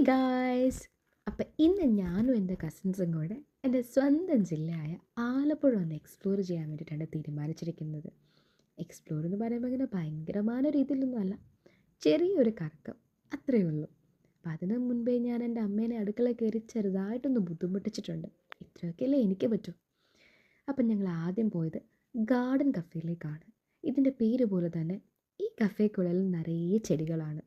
Guys. അപ്പം ഇന്ന് ഞാനും എൻ്റെ കസിൻസും കൂടെ എൻ്റെ സ്വന്തം ജില്ലയായ ആലപ്പുഴ ഒന്ന് എക്സ്പ്ലോർ ചെയ്യാൻ വേണ്ടിയിട്ടാണ് തീരുമാനിച്ചിരിക്കുന്നത്. എക്സ്പ്ലോർ എന്ന് പറയുമ്പോൾ ഇങ്ങനെ ഭയങ്കരമായ രീതിയിലൊന്നും അല്ല, ചെറിയൊരു കറക്കം അത്രയേ ഉള്ളൂ. അപ്പം അതിന് മുൻപേ ഞാൻ എൻ്റെ അമ്മേനെ അടുക്കള കയറി ചെറുതായിട്ടൊന്ന് ബുദ്ധിമുട്ടിച്ചിട്ടുണ്ട്. ഇത്രയൊക്കെയല്ലേ എനിക്ക് പറ്റൂ. അപ്പം ഞങ്ങൾ ആദ്യം പോയത് ഗാർഡൻ കഫേയിലേക്കാണ്. ഇതിൻ്റെ പേര് പോലെ തന്നെ ഈ കഫേക്കുള്ളിൽ നിറയെ ചെടികളാണ്.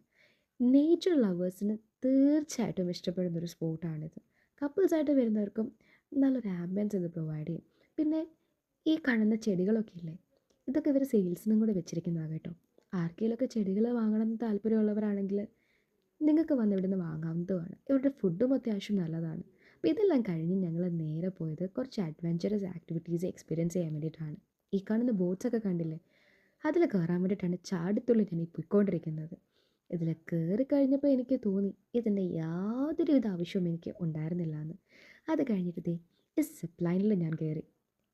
നേച്ചർ ലവേഴ്സിന് തീർച്ചയായിട്ടും ഇഷ്ടപ്പെടുന്നൊരു സ്പോട്ടാണിത്. കപ്പിൾസായിട്ട് വരുന്നവർക്കും നല്ലൊരു ആംബിയൻസ് ഇത് പ്രൊവൈഡ് ചെയ്യും. പിന്നെ ഈ കാണുന്ന ചെടികളൊക്കെ ഇല്ലേ, ഇതൊക്കെ ഇവർ സെയിൽസിനും കൂടെ വെച്ചിരിക്കുന്നതാണ് കേട്ടോ. ആർക്കെങ്കിലുമൊക്കെ ചെടികൾ വാങ്ങണമെന്ന് താല്പര്യമുള്ളവരാണെങ്കിൽ നിങ്ങൾക്ക് വന്ന് ഇവിടുന്ന് വാങ്ങാവുന്നതുമാണ്. ഇവരുടെ ഫുഡും അത്യാവശ്യം നല്ലതാണ്. അപ്പോൾ ഇതെല്ലാം കഴിഞ്ഞ് ഞങ്ങൾ നേരെ പോയത് കുറച്ച് അഡ്വഞ്ചറസ് ആക്ടിവിറ്റീസ് എക്സ്പീരിയൻസ് ചെയ്യാൻ വേണ്ടിയിട്ടാണ്. ഈ കാണുന്ന ബോട്ട്സൊക്കെ കണ്ടില്ലേ, അതിൽ കയറാൻ വേണ്ടിയിട്ടാണ് ചാടിത്തുള്ളി ഞാൻ ഈ പോയിക്കൊണ്ടിരിക്കുന്നത്. ഇതിൽ കയറി കഴിഞ്ഞപ്പോൾ എനിക്ക് തോന്നി ഇതിൻ്റെ യാതൊരുവിധ ആവശ്യവും എനിക്ക് ഉണ്ടായിരുന്നില്ല എന്ന്. അത് കഴിഞ്ഞിട്ട് ഈ സിപ്പ് ലൈനിൽ ഞാൻ കയറി.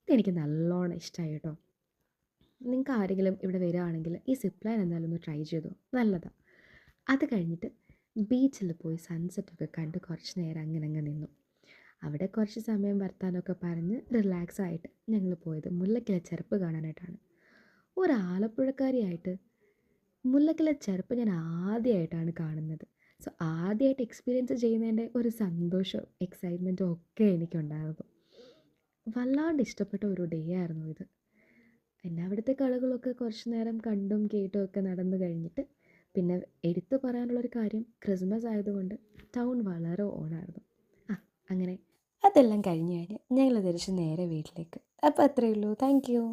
ഇതെനിക്ക് നല്ലോണം ഇഷ്ടമായി കേട്ടോ. നിങ്ങൾക്ക് ആരെങ്കിലും ഇവിടെ വരികയാണെങ്കിൽ ഈ സിപ്പ് ലൈൻ എന്തായാലും ഒന്ന് ട്രൈ ചെയ്തോ, നല്ലതാണ്. അത് കഴിഞ്ഞിട്ട് ബീച്ചിൽ പോയി സൺസെറ്റൊക്കെ കണ്ട് കുറച്ച് നേരം അങ്ങനെ നിന്നു. അവിടെ കുറച്ച് സമയം വർത്താനമൊക്കെ പറഞ്ഞ് റിലാക്സ് ആയിട്ട് ഞങ്ങൾ പോയത് മുല്ലയ്ക്കലെ ചെറുപ്പ് കാണാനായിട്ടാണ്. ഒരു ആലപ്പുഴക്കാരിയായിട്ട് മുല്ലയ്ക്കലെ ചെറുപ്പ് ഞാൻ ആദ്യമായിട്ടാണ് കാണുന്നത്. സോ ആദ്യമായിട്ട് എക്സ്പീരിയൻസ് ചെയ്യുന്നതിൻ്റെ ഒരു സന്തോഷവും എക്സൈറ്റ്മെൻറ്റും ഒക്കെ എനിക്കുണ്ടായിരുന്നു. വല്ലാണ്ട് ഇഷ്ടപ്പെട്ട ഒരു ഡേ ആയിരുന്നു ഇത്. പിന്നെ അവിടുത്തെ കളികളൊക്കെ കുറച്ച് നേരം കണ്ടും കേട്ടും ഒക്കെ നടന്നു കഴിഞ്ഞിട്ട് പിന്നെ എടുത്തു പറയാനുള്ളൊരു കാര്യം, ക്രിസ്മസ് ആയതുകൊണ്ട് ടൗൺ വളരെ ഓണായിരുന്നു. അങ്ങനെ അതെല്ലാം കഴിഞ്ഞ് ഞങ്ങൾ തിരിച്ച് നേരെ വീട്ടിലേക്ക്. അപ്പോൾ അത്രയേ ഉള്ളൂ. Thank you.